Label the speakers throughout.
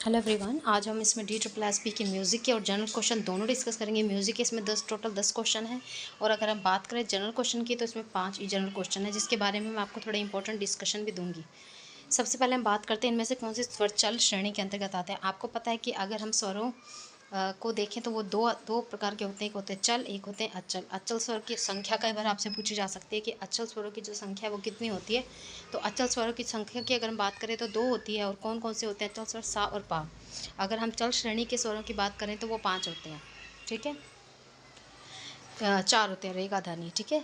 Speaker 1: Hello everyone, आज हम इसमें DSSS के म्यूज़िक के और जनरल क्वेश्चन दोनों डिस्कस करेंगे। म्यूज़िक के इसमें टोटल 10 क्वेश्चन है और अगर हम बात करें जनरल क्वेश्चन की तो इसमें 5 जनरल क्वेश्चन है, जिसके बारे में मैं आपको थोड़ा इंपॉर्टेंट डिस्कशन भी दूंगी। सबसे पहले हम बात करते हैं इनमें से कौन से स्वर चल श्रेणी के अंतर्गत आते हैं। आपको पता है कि अगर हम स्वरों को देखें तो वो दो प्रकार के होते हैं, एक होते हैं चल, एक होते हैं अचल। अचल स्वर की संख्या कई बार आपसे पूछी जा सकती है कि अचल स्वरों की जो संख्या है वो कितनी होती है। तो अचल स्वरों की संख्या की अगर हम बात करें तो 2 होती है। और कौन कौन से होते हैं अचल स्वर? सा और पा। अगर हम चल श्रेणी के स्वरों की बात करें तो वो 5 होते हैं, ठीक है। 4 होते हैं, रेगा धानी, ठीक है,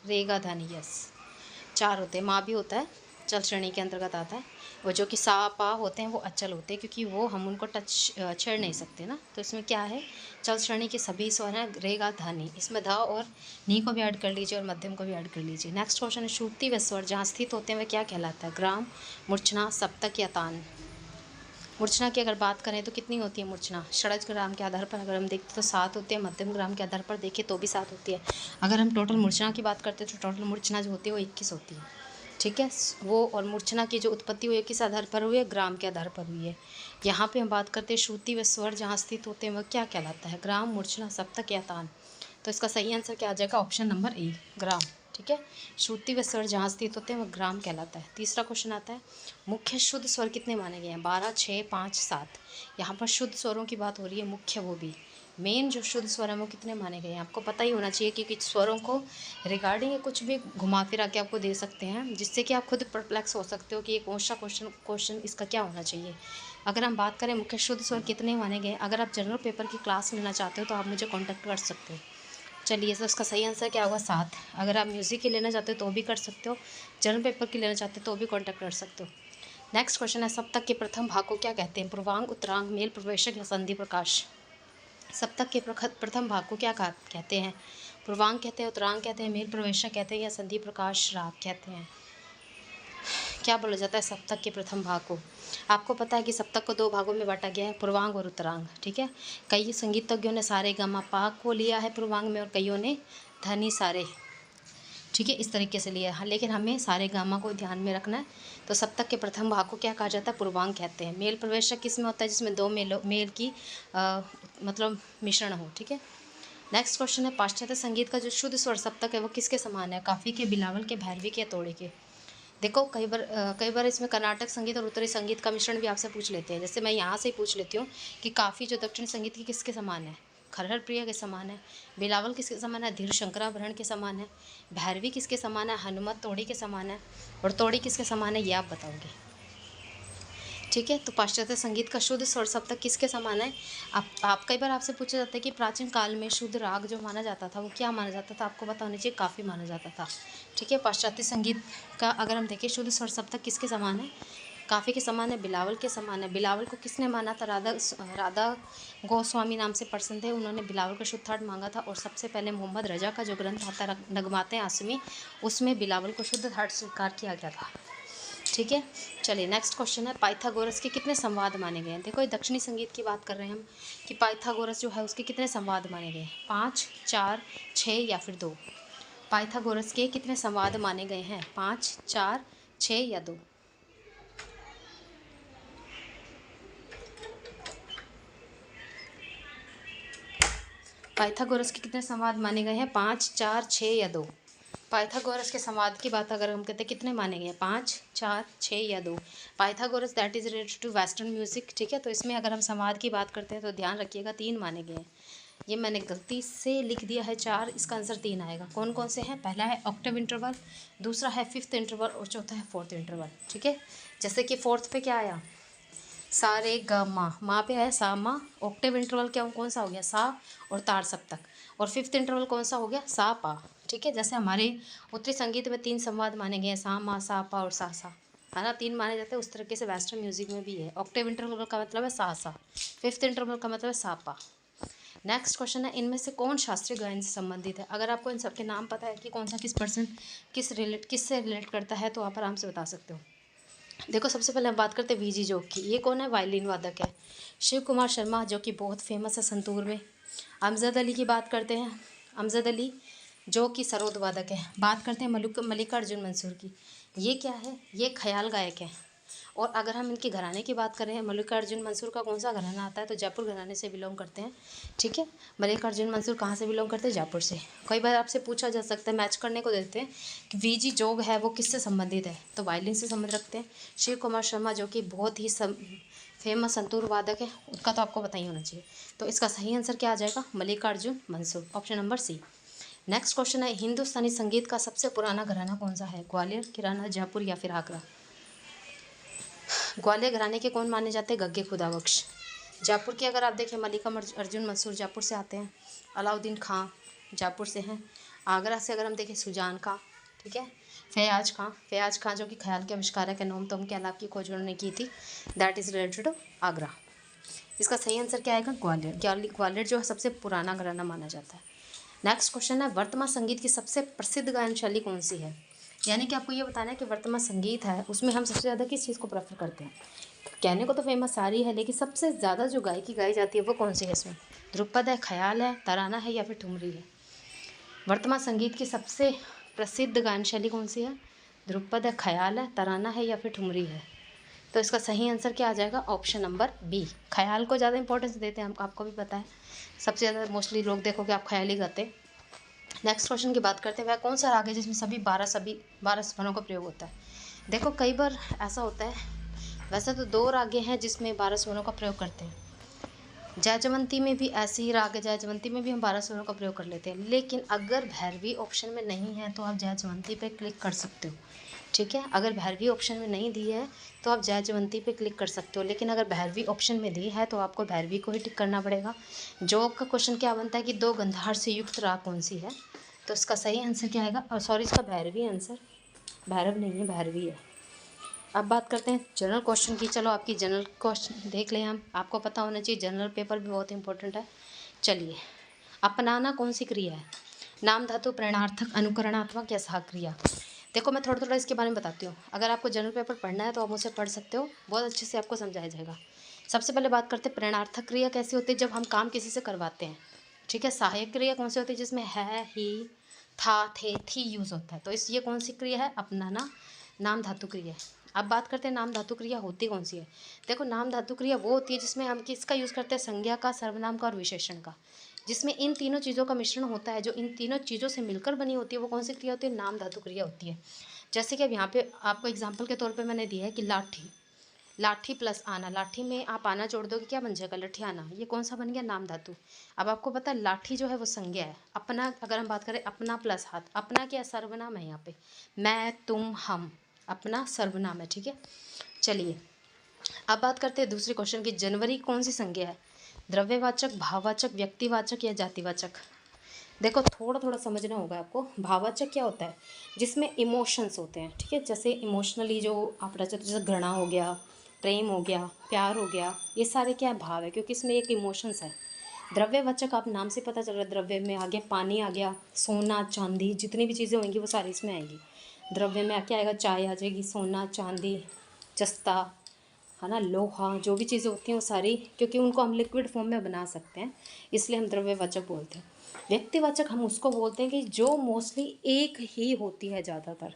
Speaker 1: रेगा धानी, यस, 4 होते हैं। माँ भी होता है, चल श्रेणी के अंतर्गत आता है। वो जो कि सा पा होते हैं वो अचल होते हैं, क्योंकि वो हम उनको छेड़ नहीं सकते ना। तो इसमें क्या है, चल श्रेणी के सभी स्वर हैं रेगा धानी। इसमें धा और नी को भी ऐड कर लीजिए और मध्यम को भी ऐड कर लीजिए। नेक्स्ट क्वेश्चन है, श्रुति व स्वर जहाँ स्थित होते हैं वह क्या कहलाता है? ग्राम, मूर्छना, सप्तक या तान। मूर्छना की अगर बात करें तो कितनी होती है मूर्छना? षड्ज ग्राम के आधार पर अगर हम देखते तो 7 होती है। मध्यम ग्राम के आधार पर देखें तो भी 7 होती है। अगर हम टोटल मूर्छना की बात करते हैं तो टोटल मूर्छना जो होती है वो 21 होती है, ठीक है। वो और मूर्छना की जो उत्पत्ति हुई है किस आधार पर हुई है? ग्राम के आधार पर हुई है। यहाँ पे हम बात करते हैं श्रुति व स्वर जहाँ स्थित होते हैं वह क्या कहलाता है? ग्राम, मूर्छना, सप्तक या तान। तो इसका सही आंसर क्या आ जाएगा? ऑप्शन नंबर ए, ग्राम, ठीक है। श्रुति व स्वर जहाँ स्थित होते हैं वह ग्राम कहलाता है। तीसरा क्वेश्चन आता है, मुख्य शुद्ध स्वर कितने माने गए हैं? 12, 6, 5, 7। यहाँ पर शुद्ध स्वरों की बात हो रही है, मुख्य वो भी। मेन जो शुद्ध स्वर है वो कितने माने गए हैं? आपको पता ही होना चाहिए कि स्वरों को रिगार्डिंग कुछ भी घुमा फिरा के आपको दे सकते हैं, जिससे कि आप खुद परप्लेक्स हो सकते हो कि ये कौन सा क्वेश्चन इसका क्या होना चाहिए। अगर हम बात करें मुख्य शुद्ध स्वर कितने माने गए, अगर आप जनरल पेपर की क्लास लेना चाहते हो तो आप मुझे कॉन्टैक्ट कर सकते हो। चलिए, तो उसका सही आंसर क्या होगा? 7। अगर आप म्यूज़िक की लेना चाहते हो तो भी कर सकते हो, जनरल पेपर की लेना चाहते हो तो भी कॉन्टैक्ट कर सकते हो। नेक्स्ट क्वेश्चन है, सप्तक के प्रथम भाग को क्या कहते हैं? पूर्वांग, उत्तरांग, मेल प्रवेशक या संधि प्रकाश। सप्तक के प्रथम भाग को क्या कहते हैं? पूर्वांग कहते हैं, उत्तरांग कहते हैं, मेल प्रवेशक कहते हैं या संधि प्रकाश राग कहते हैं? क्या बोला जाता है सप्तक के प्रथम भाग को? आपको पता है कि सप्तक को 2 भागों में बांटा गया है, पूर्वांग और उत्तरांग, ठीक है। कई संगीतज्ञों ने सारे गामा पा को लिया है पूर्वांग में और कईयों ने धनी सारे, ठीक है, इस तरीके से लिया है। लेकिन हमें सारे गामा को ध्यान में रखना है। तो सप्तक के प्रथम भाग को क्या कहा जाता है? पूर्वांग कहते हैं। मेल प्रवेशक किस में होता है? जिसमें 2 मेल की मतलब मिश्रण हो, ठीक है। नेक्स्ट क्वेश्चन है, पाश्चात्य संगीत का जो शुद्ध स्वर सप्तक है वो किसके समान है? काफ़ी के, बिलावल के, भैरवी के या तोड़ी के? देखो, कई बार इसमें कर्नाटक संगीत और उत्तरी संगीत का मिश्रण भी आपसे पूछ लेते हैं। जैसे मैं यहाँ से ही पूछ लेती हूँ कि काफ़ी जो दक्षिणी संगीत की किसके समान है? खरहर प्रिया के समान है। बिलावल किसके समान है? धीर शंकराभरण के समान है। भैरवी किसके समान है? हनुमत तोड़ी के समान है। और तोड़ी किसके समान है, ये आप बताओगे, ठीक है। तो पाश्चात्य संगीत का शुद्ध स्वर सप्तक किसके समान है? आप कई बार आपसे पूछा जाता है कि प्राचीन काल में शुद्ध राग जो माना जाता था वो क्या माना जाता था? आपको पता होना चाहिए, काफ़ी माना जाता था, ठीक है। पाश्चात्य संगीत का अगर हम देखें शुद्ध स्वर सप्तक किसके समान है? काफ़ी के समान है, बिलावल के समान है। बिलावल को किसने माना था? राधा गोस्वामी नाम से पर्सन थे, उन्होंने बिलावल का शुद्धार्थ मांगा था। और सबसे पहले मोहम्मद रजा का जो ग्रंथ आता है नगमाते आसमी, उसमें बिलावल को शुद्धार्थ स्वीकार किया गया था, ठीक है। चलिए, नेक्स्ट क्वेश्चन है, पाइथागोरस के कितने संवाद माने गए हैं? देखो, ये दक्षिणी संगीत की बात कर रहे हैं हम कि पाइथागोरस जो है उसके कितने संवाद माने गए हैं? 5, 4, 6 या फिर 2? पाइथागोरस के कितने संवाद माने गए हैं? 5, 4, 6 या 2? पाइथागोरस के कितने संवाद माने गए हैं? 5, 4, 6 या 2? पाइथागोरस के संवाद की बात अगर हम कहते हैं कितने माने गए? 5, 4, 6 या 2? Pythagoras that is related to western music, ठीक है। तो इसमें अगर हम संवाद की बात करते हैं तो ध्यान रखिएगा 3 माने गए हैं। ये मैंने गलती से लिख दिया है 4, इसका आंसर 3 आएगा। कौन कौन से हैं? पहला है ऑक्टेव इंटरवल, दूसरा है 5th इंटरवल और चौथा है 4th इंटरवल, ठीक है। जैसे कि 4th पे क्या आया? सा रे ग मा पे है सा मा। ऑक्टेव इंटरवल क्या कौन सा हो गया? सा और तार सप्तक। और 5th इंटरवल कौन सा हो गया? सा पा, ठीक है। जैसे हमारे उत्तरी संगीत में 3 संवाद माने गए हैं, सा मा, सा पा और सा सा, है ना, 3 माने जाते हैं। उस तरीके से वेस्टर्न म्यूजिक में भी है। ऑक्टेव इंटरवल का मतलब है सा सा, 5th इंटरवल का मतलब है सा पा। नेक्स्ट क्वेश्चन है, इनमें से कौन शास्त्रीय गायन से संबंधित है? अगर आपको इन सबके नाम पता है कि कौन सा किससे रिलेट करता है तो आप आराम से बता सकते हो। देखो, सबसे पहले हम बात करते हैं वीजी जोग की। ये कौन है? वायलिन वादक है। शिव कुमार शर्मा जो कि बहुत फेमस है संतूर में। अमजद अली की बात करते हैं, अमजद अली जो कि सरोद वादक है। बात करते हैं मल्लिकार्जुन मंसूर की। ये क्या है? ये ख्याल गायक है। और अगर हम इनके घराने की बात करें, मल्लिकार्जुन मंसूर का कौन सा घराना आता है, तो जयपुर घराने से बिलोंग करते हैं। ठीक है, मल्लिकार्जुन मंसूर कहाँ से बिलोंग करते हैं, जयपुर से। कई बार आपसे पूछा जा सकता है, मैच करने को देते हैं कि वीजी जोग है वो किससे संबंधित है, तो वायलिन से संबंध रखते हैं। शिव कुमार शर्मा जो कि बहुत ही फेमस संतूर वादक है, उसका तो आपको पता ही होना चाहिए। तो इसका सही आंसर क्या आ जाएगा, Mallikarjun Mansur, option number C. Next question है, हिंदुस्तानी संगीत का सबसे पुराना घराना कौन सा है, ग्वालियर, किराना, जयपुर या फिर आगरा। ग्वालियर घराने के कौन माने जाते हैं, गग्गे खुदाबख्श। जयपुर की अगर आप देखें, मल्लिका अर्जुन मंसूर जयपुर से आते हैं। अलाउद्दीन खां जयपुर से हैं। आगरा से अगर हम देखें, सुजान खां, ठीक है। फयाज खां जो कि ख्याल के आविष्कारक है, नोम तोम के अलाप की खोज उन्होंने की थी, that is related to Agra. इसका सही आंसर क्या आएगा, ग्वालियर। ग्वालियर जो है सबसे पुराना घराना माना जाता है। नेक्स्ट क्वेश्चन है, वर्तमान संगीत की सबसे प्रसिद्ध गायन शैली कौन सी है। यानी कि आपको ये बताना है कि वर्तमान संगीत है उसमें हम सबसे ज़्यादा किस चीज़ को प्रेफर करते हैं। कहने को तो फेमस सारी है, लेकिन सबसे ज़्यादा जो गायकी गाई जाती है वो कौन सी है इसमें, ध्रुपद है, ख्याल है, तराना है या फिर ठुमरी है। वर्तमान संगीत की सबसे प्रसिद्ध गायन शैली कौन सी है, ध्रुपद है, ख्याल है, तराना है या फिर ठुमरी है। तो इसका सही आंसर क्या आ जाएगा, ऑप्शन नंबर बी। ख्याल को ज़्यादा इंपॉर्टेंस देते हैं, हम आपको भी पता है, सबसे ज़्यादा मोस्टली लोग देखोगे आप ख्याल ही गाते हैं। नेक्स्ट क्वेश्चन की बात करते हैं, वह कौन सा राग है जिसमें सभी 12 स्वरों का प्रयोग होता है। देखो कई बार ऐसा होता है, वैसे तो 2 रागे हैं जिसमें 12 स्वरों का प्रयोग करते हैं। जयजवंती में भी ऐसे ही राग है, जयजवंती में भी हम 12 स्वरों का प्रयोग कर लेते हैं। लेकिन अगर भैरवी ऑप्शन में नहीं है तो आप जयजवंती पे क्लिक कर सकते हो, ठीक है। अगर भैरवी ऑप्शन में नहीं दी है तो आप जयजवंती पे क्लिक कर सकते हो, लेकिन अगर भैरवी ऑप्शन में दी है तो आपको भैरवी को ही टिक करना पड़ेगा। जोग का क्वेश्चन क्या बनता है कि 2 गंधार से युक्त राग कौन सी है, तो इसका सही आंसर क्या आएगा, और सॉरी इसका भैरवी आंसर, भैरव नहीं है, भैरवी है। अब बात करते हैं जनरल क्वेश्चन की। चलो आपकी जनरल क्वेश्चन देख लें हम, आपको पता होना चाहिए, जनरल पेपर भी बहुत इंपॉर्टेंट है। चलिए, अपनाना कौन सी क्रिया है, नाम धातु, प्रेरणार्थक, अनुकरणात्मक या सहक्रिया। देखो मैं थोड़ा थोड़ा इसके बारे में बताती हूँ, अगर आपको जनरल पेपर पढ़ना है तो आप मुझसे पढ़ सकते हो, बहुत अच्छे से आपको समझाया जाएगा। सबसे पहले बात करते हैं प्रेरणार्थक क्रिया कैसी होती है, जब हम काम किसी से करवाते हैं, ठीक है। सहायक क्रिया कौन सी होती है, जिसमें है, ही, था, थे, थी यूज़ होता है, तो ये कौन सी क्रिया है, अपनाना, नाम धातु क्रिया है। अब बात करते हैं नाम धातु क्रिया होती कौन सी है। देखो नाम धातु क्रिया वो होती है जिसमें हम किसका यूज़ करते हैं, संज्ञा का, सर्वनाम का और विशेषण का, जिसमें इन तीनों चीज़ों का मिश्रण होता है, जो इन तीनों चीज़ों से मिलकर बनी होती है, वो कौन सी क्रिया होती है, नाम धातु क्रिया होती है। जैसे कि अब यहाँ पे आपको एग्जाम्पल के तौर पे मैंने दिया है कि लाठी, लाठी प्लस आना, लाठी में आप आना जोड़ दोगे क्या बन जाएगा, लठियाना, ये कौन सा बन गया, नाम धातु। अब आपको पता है लाठी जो है वो संज्ञा है। अपना अगर हम बात करें, अपना प्लस हाथ, अपना क्या सर्वनाम है, यहाँ पे मैं, तुम, हम, अपना सर्वनाम है, ठीक है। चलिए अब बात करते हैं दूसरे क्वेश्चन की, जनवरी कौन सी संज्ञा है, द्रव्यवाचक, भाववाचक, व्यक्तिवाचक या जातिवाचक। देखो थोड़ा थोड़ा समझना होगा आपको। भाववाचक क्या होता है, जिसमें इमोशंस होते हैं, ठीक है, जैसे इमोशनली जो आप रचते, जैसे घृणा हो गया, प्रेम हो गया, प्यार हो गया, ये सारे क्या भाव है, क्योंकि इसमें एक इमोशंस है। द्रव्यवाचक आप नाम से पता चल रहा है, द्रव्य में आ गया पानी, आ गया सोना चांदी, जितनी भी चीज़ें होंगी वो सारी इसमें आएंगी। द्रव्य में क्या आएगा, चाय आ जाएगी, सोना चांदी, जस्ता, है ना, लोहा, जो भी चीज़ें होती हैं वो सारी, क्योंकि उनको हम लिक्विड फॉर्म में बना सकते हैं, इसलिए हम द्रव्यवाचक बोलते हैं। व्यक्तिवाचक हम उसको बोलते हैं कि जो मोस्टली एक ही होती है ज़्यादातर,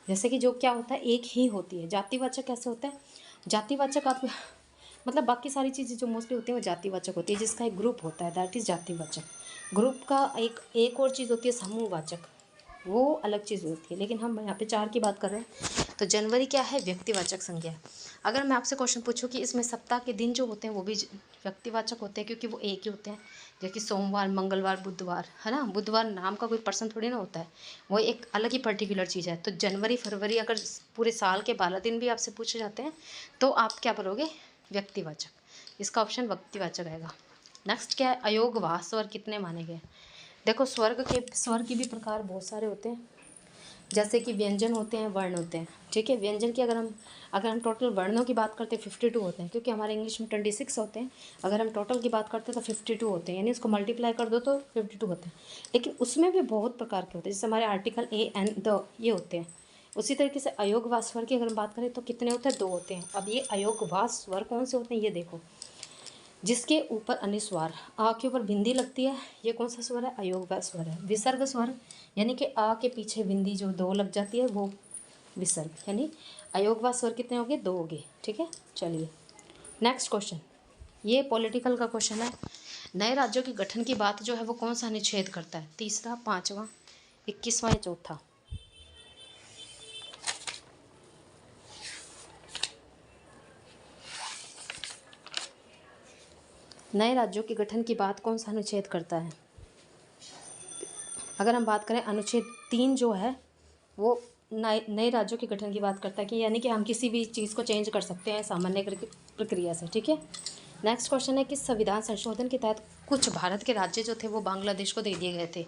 Speaker 1: जैसे कि जो क्या होता है, एक ही होती है। जातिवाचक कैसे होता है, जातिवाचक आप मतलब बाकी सारी चीज़ें जो मोस्टली होती हैं वो जातिवाचक होती है, जिसका एक ग्रुप होता है, दैट इज़ जातिवाचक। ग्रुप का एक और चीज़ होती है समूहवाचक, वो अलग चीज़ होती है, लेकिन हम यहाँ पे 4 की बात कर रहे हैं। तो जनवरी क्या है, व्यक्तिवाचक संज्ञा है। अगर मैं आपसे क्वेश्चन पूछूं कि इसमें सप्ताह के दिन जो होते हैं वो भी व्यक्तिवाचक होते हैं, क्योंकि वो एक ही होते हैं, जैसे सोमवार, मंगलवार, बुधवार, है ना। बुधवार नाम का कोई पर्सन थोड़ी ना होता है, वो एक अलग ही पर्टिकुलर चीज़ है। तो जनवरी फरवरी अगर पूरे साल के 12 दिन भी आपसे पूछे जाते हैं तो आप क्या बोलोगे, व्यक्तिवाचक, इसका ऑप्शन व्यक्तिवाचक आएगा। नेक्स्ट क्या है, अयोगवाह स्वर कितने माने गए। देखो स्वर के भी प्रकार बहुत सारे होते हैं, जैसे कि व्यंजन होते हैं, वर्ण होते हैं, ठीक है। व्यंजन की अगर हम टोटल वर्णों की बात करते हैं 52 होते हैं, क्योंकि हमारे इंग्लिश में 26 होते हैं। अगर हम टोटल की बात करते हैं तो 52 होते हैं, यानी उसको मल्टीप्लाई कर दो तो 52 होते हैं। लेकिन उसमें भी बहुत प्रकार के होते हैं, जैसे हमारे आर्टिकल ए एन द ये होते हैं। उसी तरीके से अयोगवाह स्वर की अगर हम बात करें तो कितने होते हैं, 2 होते हैं। अब ये अयोगवाह स्वर कौन से होते हैं, ये देखो, जिसके ऊपर अनुस्वार आ के ऊपर बिंदी लगती है, ये कौन सा स्वर है, अयोगवाह स्वर है। विसर्ग स्वर यानी कि आ के पीछे बिंदी जो 2 लग जाती है वो विसर्ग, यानी अयोग व स्वर कितने हो गए? 2 हो गए। ठीक है, चलिए नेक्स्ट क्वेश्चन, ये पॉलिटिकल का क्वेश्चन है। नए राज्यों के गठन की बात जो है वो कौन सा अनुच्छेद करता है? तीसरा, पांचवा, 21वां या चौथा? नए राज्यों के गठन की बात कौन सा अनुच्छेद करता है? अगर हम बात करें अनुच्छेद 3 जो है वो नए नए राज्यों के गठन की बात करता है, कि यानी कि हम किसी भी चीज़ को चेंज कर सकते हैं सामान्य प्रक्रिया से। ठीक है, नेक्स्ट क्वेश्चन है, किस संविधान संशोधन के तहत कुछ भारत के राज्य जो थे वो बांग्लादेश को दे दिए गए थे?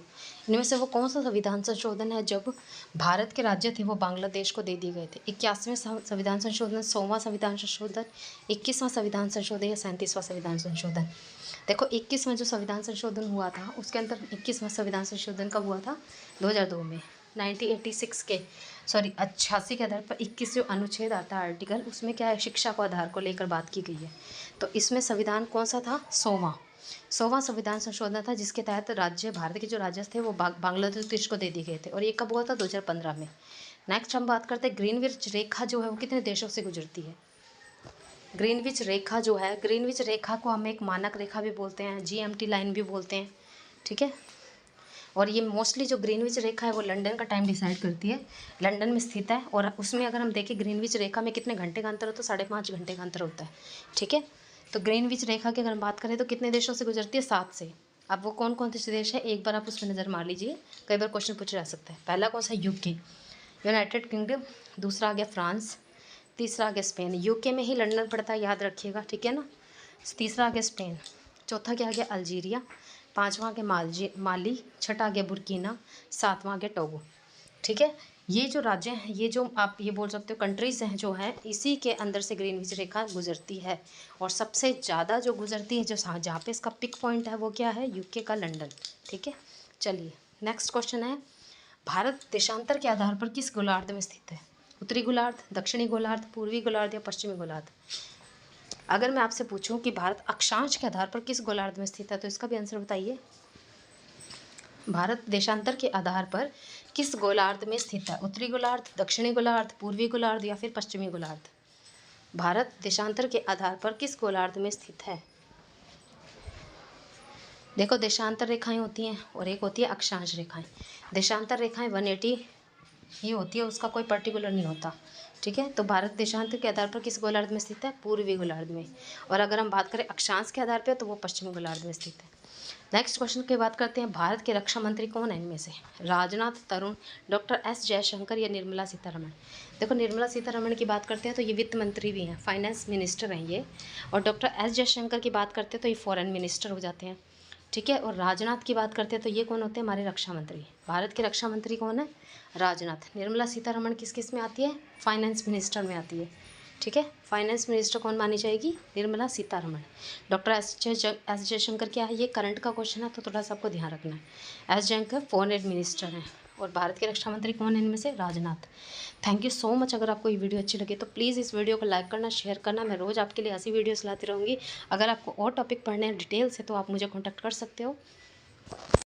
Speaker 1: इनमें से वो कौन सा संविधान संशोधन है जब भारत के राज्य थे वो बांग्लादेश को दे दिए गए थे? 81वें संविधान संशोधन, 100वां संविधान संशोधन, 21वां संविधान संशोधन या 37वां संविधान संशोधन? देखो 21वां जो संविधान संशोधन हुआ था उसके अंदर 21वां संविधान संशोधन कब हुआ था? 2002 में। 1986 के 88 के आधार पर 21 जो अनुच्छेद आता है आर्टिकल, उसमें क्या है? शिक्षा को आधार को लेकर बात की गई है। तो इसमें संविधान कौन सा था? 100वां संविधान संशोधन था, जिसके तहत राज्य, भारत के जो राज्य थे वो बांग्लादेश को दे दिए गए थे, और ये कब हुआ था? 2015 में। नेक्स्ट हम बात करते हैं, ग्रीनविच रेखा जो है वो कितने देशों से गुजरती है? ग्रीनविच रेखा जो है, ग्रीनविच रेखा को हम एक मानक रेखा भी बोलते हैं, GMT लाइन भी बोलते हैं। ठीक है, और ये मोस्टली जो ग्रीनविच रेखा है वो लंदन का टाइम डिसाइड करती है, लंदन में स्थित है। और उसमें अगर हम देखें ग्रीनविच रेखा में कितने घंटे का अंतर होता है? 5.5 घंटे का अंतर होता है। ठीक है, तो ग्रीनविच रेखा की अगर हम बात करें तो कितने देशों से गुजरती है? 7 से। अब वो कौन कौन से देश है एक बार आप उसमें नज़र मार लीजिए, कई बार क्वेश्चन पूछा जा सकता है। पहला कौन सा? UK, United kingdom. दूसरा आ गया फ्रांस। तीसरा आ गया स्पेन। यूके में ही लंदन पड़ता है, याद रखिएगा। ठीक है ना। तीसरा आ गया स्पेन। चौथा क्या आ गया? अल्जीरिया। पाँचवा आ गया माली। छठा आ गया बुर्किना। सातवां आ गया टोगो। ठीक है, ये जो राज्य हैं, ये जो आप ये बोल सकते हो कंट्रीज़ हैं जो हैं, इसी के अंदर से ग्रीनविच रेखा गुजरती है। और सबसे ज़्यादा जो गुजरती है, जो जहाँ पे इसका पिक पॉइंट है वो क्या है? यूके का लंदन। ठीक है, चलिए नेक्स्ट क्वेश्चन है, भारत देशांतर के आधार पर किस गोलार्ध में स्थित है? उत्तरी गोलार्ध, दक्षिणी गोलार्ध, पूर्वी गोलार्ध या पश्चिमी गोलार्ध? अगर मैं आपसे पूछूं कि भारत अक्षांश के आधार पर किस गोलार्ध में स्थित है, तो इसका भी आंसर बताइए। भारत देशांतर के आधार पर किस गोलार्ध में स्थित है? उत्तरी गोलार्ध, दक्षिणी गोलार्ध, पूर्वी गोलार्ध या फिर पश्चिमी गोलार्ध? भारत देशांतर के आधार पर किस गोलार्ध में स्थित है? देखो देशांतर रेखाएं होती हैं और एक होती है अक्षांश रेखाएं। देशांतर रेखाएं 180 ही होती है, उसका कोई पर्टिकुलर नहीं होता। ठीक है, तो भारत देशांतर के आधार पर किस गोलार्ध में स्थित है? पूर्वी गोलार्ध में। और अगर हम बात करें अक्षांश के आधार पर तो वो पश्चिमी गोलार्ध में स्थित है। नेक्स्ट क्वेश्चन की बात करते हैं, भारत के रक्षा मंत्री कौन है इनमें से? राजनाथ, तरुण, डॉक्टर एस जयशंकर या निर्मला सीतारमण? देखो निर्मला सीतारमण की बात करते हैं तो ये वित्त मंत्री भी हैं, फाइनेंस मिनिस्टर हैं ये। और डॉक्टर एस जयशंकर की बात करते हैं तो ये फॉरेन मिनिस्टर हो जाते हैं। ठीक है, और राजनाथ की बात करते हैं तो ये कौन होते हैं? हमारे रक्षा मंत्री। भारत के रक्षा मंत्री कौन है? राजनाथ। निर्मला सीतारमण किस किस में आती है? फाइनेंस मिनिस्टर में आती है। ठीक है, फाइनेंस मिनिस्टर कौन मानी जाएगी? निर्मला सीतारमण। डॉक्टर एस जयशंकर क्या है? ये करंट का क्वेश्चन है तो थोड़ा सा आपको ध्यान रखना है। एस जयशंकर फॉरेन मिनिस्टर हैं। और भारत के रक्षा मंत्री कौन है इनमें से? Rajnath. Thank you so much. अगर आपको ये वीडियो अच्छी लगे तो प्लीज़ इस वीडियो को लाइक करना, शेयर करना। मैं रोज़ आपके लिए ऐसी वीडियोस लाती रहूँगी। अगर आपको और टॉपिक पढ़ने हैं डिटेल से तो आप मुझे कॉन्टैक्ट कर सकते हो।